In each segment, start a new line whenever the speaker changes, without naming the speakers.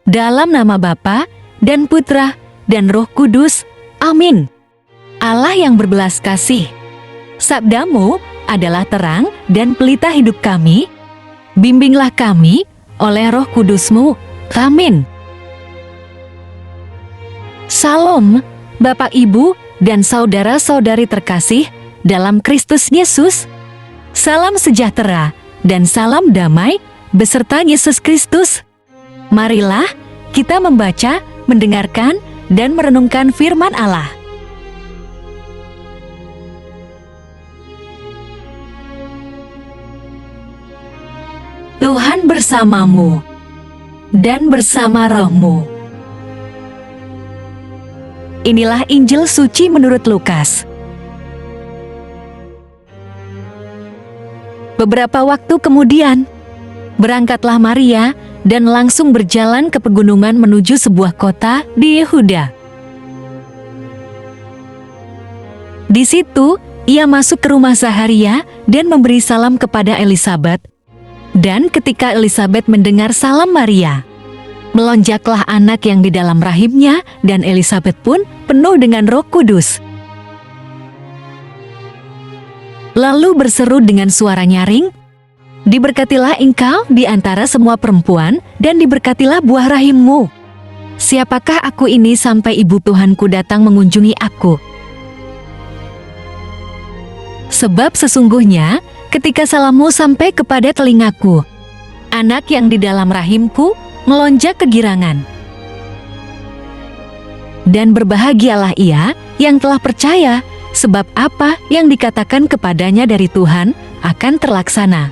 Dalam nama Bapa dan Putra dan Roh Kudus. Amin. Allah yang berbelas kasih, sabdamu adalah terang dan pelita hidup kami. Bimbinglah kami oleh Roh Kudusmu. Amin. Salam, Bapak, Ibu, dan saudara-saudari terkasih dalam Kristus Yesus. Salam sejahtera dan salam damai beserta Yesus Kristus. Marilah kita membaca, mendengarkan, dan merenungkan firman Allah. Tuhan bersamamu dan bersama rohmu. Inilah Injil suci menurut Lukas. Beberapa waktu kemudian, berangkatlah Maria dan langsung berjalan ke pegunungan menuju sebuah kota di Yehuda. Di situ, ia masuk ke rumah Zaharia dan memberi salam kepada Elisabet. Dan ketika Elisabet mendengar salam Maria, melonjaklah anak yang di dalam rahimnya, dan Elisabet pun penuh dengan Roh Kudus. Lalu berseru dengan suara nyaring, "Diberkatilah engkau di antara semua perempuan, dan diberkatilah buah rahimmu. Siapakah aku ini sampai ibu Tuhanku datang mengunjungi aku? Sebab sesungguhnya, ketika salammu sampai kepada telingaku, anak yang di dalam rahimku melonjak kegirangan. Dan berbahagialah ia yang telah percaya, sebab apa yang dikatakan kepadanya dari Tuhan akan terlaksana."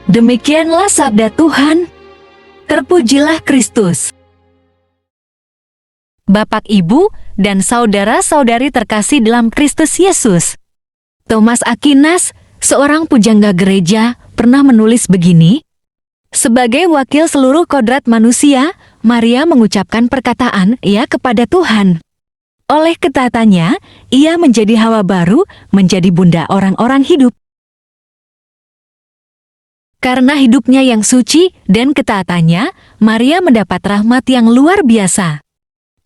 Demikianlah sabda Tuhan. Terpujilah Kristus. Bapak, Ibu, dan saudara-saudari terkasih dalam Kristus Yesus. Thomas Aquinas, seorang pujangga gereja, pernah menulis begini, "Sebagai wakil seluruh kodrat manusia, Maria mengucapkan perkataan ya kepada Tuhan. Oleh ketaatannya, ia menjadi Hawa baru, menjadi bunda orang-orang hidup. Karena hidupnya yang suci dan ketaatannya, Maria mendapat rahmat yang luar biasa.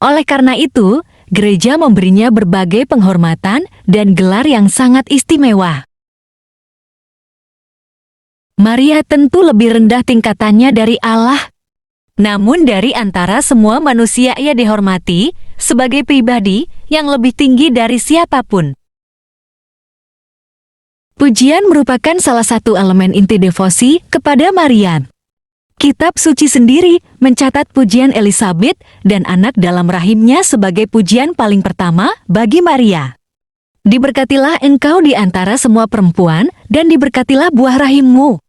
Oleh karena itu, gereja memberinya berbagai penghormatan dan gelar yang sangat istimewa. Maria tentu lebih rendah tingkatannya dari Allah. Namun dari antara semua manusia ia dihormati sebagai pribadi yang lebih tinggi dari siapapun. Pujian merupakan salah satu elemen inti devosi kepada Maria. Kitab suci sendiri mencatat pujian Elisabet dan anak dalam rahimnya sebagai pujian paling pertama bagi Maria. Diberkatilah engkau di antara semua perempuan, dan diberkatilah buah rahimmu.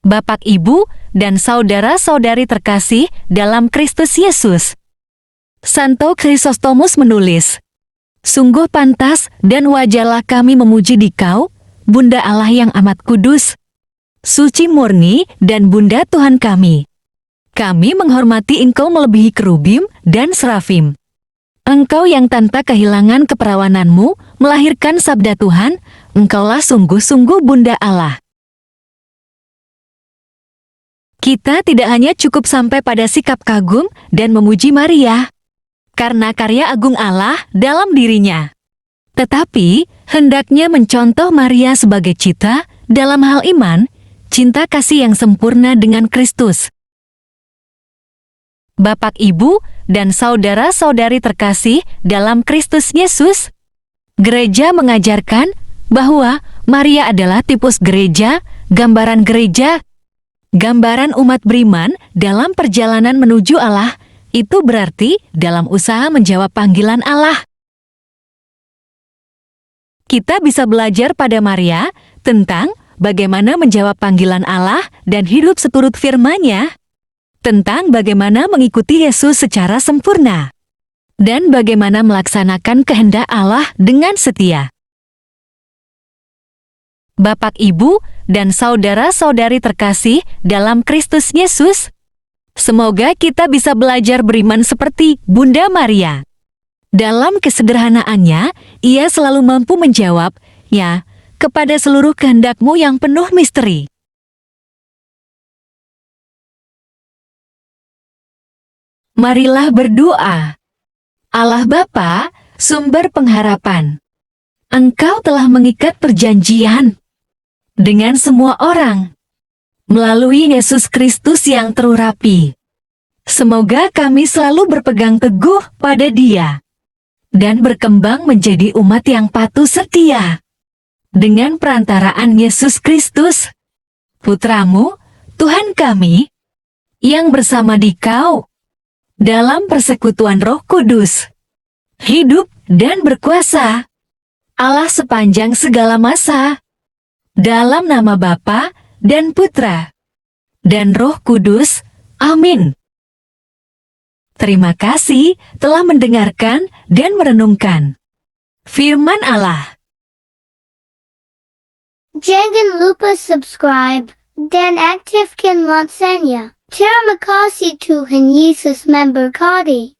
Bapak, Ibu, dan saudara-saudari terkasih dalam Kristus Yesus. Santo Chrysostomus menulis, "Sungguh pantas dan wajarlah kami memuji Dikau, Bunda Allah yang amat kudus, suci murni dan Bunda Tuhan kami. Kami menghormati Engkau melebihi kerubim dan serafim. Engkau yang tanpa kehilangan keperawananmu melahirkan sabda Tuhan, Engkaulah sungguh-sungguh Bunda Allah." Kita tidak hanya cukup sampai pada sikap kagum dan memuji Maria karena karya agung Allah dalam dirinya, tetapi hendaknya mencontoh Maria sebagai cita dalam hal iman, cinta kasih yang sempurna dengan Kristus. Bapak, Ibu, dan saudara-saudari terkasih dalam Kristus Yesus, gereja mengajarkan bahwa Maria adalah tipus gereja, gambaran gereja, gambaran umat beriman dalam perjalanan menuju Allah. Itu berarti dalam usaha menjawab panggilan Allah. Kita bisa belajar pada Maria tentang bagaimana menjawab panggilan Allah dan hidup seturut firman-Nya, tentang bagaimana mengikuti Yesus secara sempurna, dan bagaimana melaksanakan kehendak Allah dengan setia. Bapak, Ibu, dan saudara-saudari terkasih dalam Kristus Yesus, semoga kita bisa belajar beriman seperti Bunda Maria. Dalam kesederhanaannya, ia selalu mampu menjawab, "Ya, kepada seluruh kehendak-Mu yang penuh misteri. Marilah berdoa. Allah Bapa, sumber pengharapan. Engkau telah mengikat perjanjian dengan semua orang melalui Yesus Kristus yang terurapi. Semoga kami selalu berpegang teguh pada Dia dan berkembang menjadi umat yang patuh setia. Dengan perantaraan Yesus Kristus, Putra-Mu, Tuhan kami, yang bersama Dikau, dalam persekutuan Roh Kudus, hidup dan berkuasa, Allah sepanjang segala masa. Dalam nama Bapa dan Putra dan Roh Kudus. Amin. Terima kasih telah mendengarkan dan merenungkan firman Allah.
Jangan lupa subscribe dan aktifkan loncengnya. Terima kasih Tuhan Yesus memberkati.